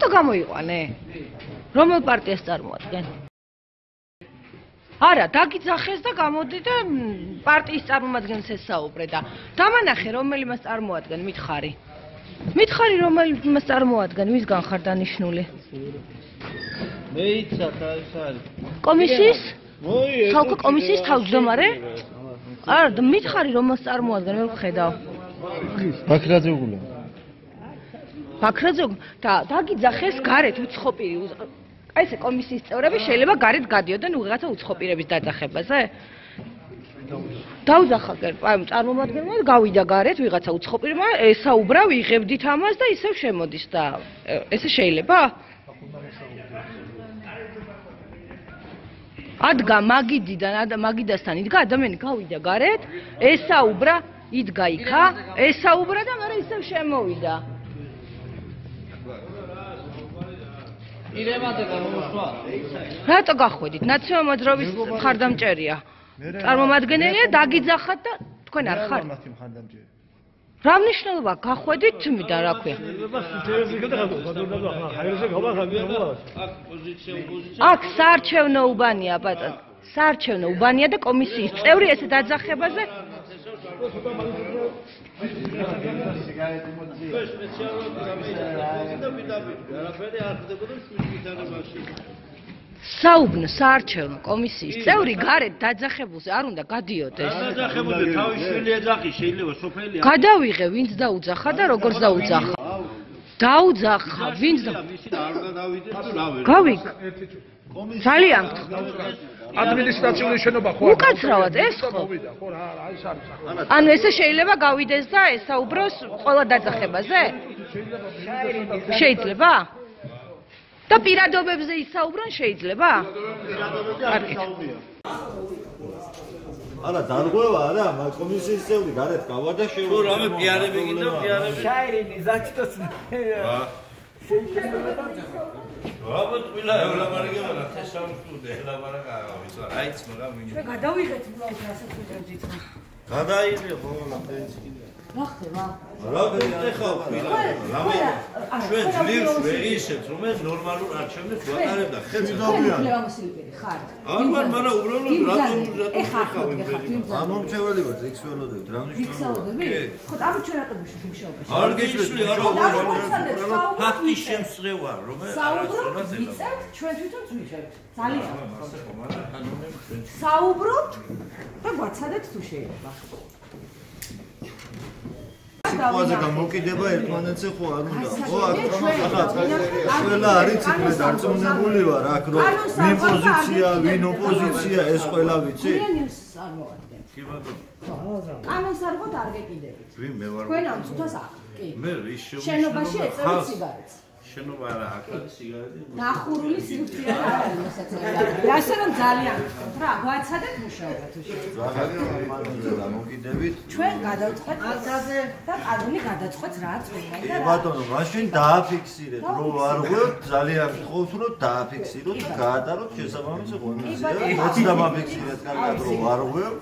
რატო გამოიყვანე? რომელ პარტიას წარმოადგენ? არა, დაგიძახეს და გამოდი და პარტიის წარმომადგენელს ესაუბრე და დამანახე რომელი მას წარმოადგენ, მითხარი. მითხარი რომელი მას წარმოადგენ, ვისგან ხარ დანიშნული? მეიცა ეს არის. კომისიის? ხალხო კომისიის თავმჯდომარე? არა, მითხარი რომელს წარმოადგენ, მე ვხედავ. ბაქრაძეუგულა. ბაქრაძეუგულა და დაგიძახეს გარეთ უცხოპირი. აი ესე კომისიის წევრები შეიძლება გარეთ გადიოდნენ ვიღაცა უცხოპირების დაძახებაზე? დაუძახა წარმომადგენელმა გავიდა გარეთ ვიღაცა უცხოპირმა ესაუბრა ვიღებდით ამას და ისევ შემოდის და ესე შეიძლება? ადგა მაგიდასთან იდგა ადამიანი გავიდა გარეთ ესაუბრა იდგა იქა ესაუბრა და მაგრამ ისევ შემოვიდა. რატო გახვედით? ნაციონალურ მოძრაობის მხარდამჭერია. წარმომადგენელია დაგიძახათ და თქვენ არ ხართ? რა მნიშვნელობა გახვედით თუმიდან რა ქვია? აქ საარჩევნო უბანია ბატონო. საარჩევნო უბანია და კომისიის წევრი ესე დაძახებაზე საუბნო საარჩევნო კომისიის წევრი გარეთ დაძახებულზე არ უნდა გადიოდეს. დაძახებულზე თავის შვილი ეძახი შეიძლება სოფელი. გადავიღე ვინც დაუძახა და როგორც დაუძახა. დაუძახა ვინც გავიგე. ძალიან ადმინისტრაციული შენობა ხო? უკაცრავად ეს ხო? ანუ ესე შეიძლება გავიდეს და ესაუბროს ყველა დაძახებაზე? შეიძლება? და პირადობებზე ისაუბრონ შეიძლება? კარგი. არა დარღვევა არა კომისიის წევრი გარეთ გავა და თუ რამე პიარები გინდა პიარები შაირინი ზაჩტოს ვაბოთ ყველა ელაბარაგება რა თესავსტუდე ელაბარაგა ვიცა აიც მაგრამ ვინ ჩვენ გადავიღეთ უბრალოდ რასაკვირველით ხა გადაიღე ხო ლამბენს კიდე რა ხდება? რა ხდება ხა რამე ჩვენ ძლივს ვეისეთ რომ ეს ნორმალურ არჩევნებს ვატარებდა ხელს ლევამოსილიპერი ხარ? არ მაგრამ უბრალოდ რატომ ხარ? ამომრჩეველი ვარ იქს ველოდებით რა ვიქსაუდები? ხო და ჩვენ რატომ ვიშობ? არ გიშლი არა ფაქტის შემსწრევა რომ საუბრობთ ვიცით ჩვენ თვითონ ვიჭერთ ძალიან საუბრობთ და გვაცადეთ თუ შეიძლება სიტყვაზე გამოკიდება ერთმანეთზე ხო არ უნდა ხო ყველა არის მე დარწმუნებული ვარ აქ რომ ვინ პოზიცია ვინ ოპოზიცია ეს ყველა ვიცი კი ბატონო კანონს არ ვიყოთ არ გეკიდებით ვინ მე ვარ თქვენ ამ თვითონს აქ კი მე ის შენობაში ეწევით სიგარეტს შენობა არა აქ არის სიგარეტი ნახურული სიუცია რა არის მოსაწევი ასე რომ ძალიან გქონთ რა გვაცადეთ მუშაობა თუ შეიძლება გამოკიდებით ჩვენ გადავწყვეტ აზაზე და კანონი გადაწყვეტს რაც უნდა და ბატონო მაშინ დააფიქსირეთ რომ არ ღვევთ ძალიან გთხოვთ რომ დააფიქსიროთ გაატაროთ შესაბამისი ღონისძიება მოც დამაფიქსირეთ კარგად რომ არ ღვევთ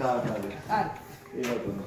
გაატარეთ კარგი ბატონო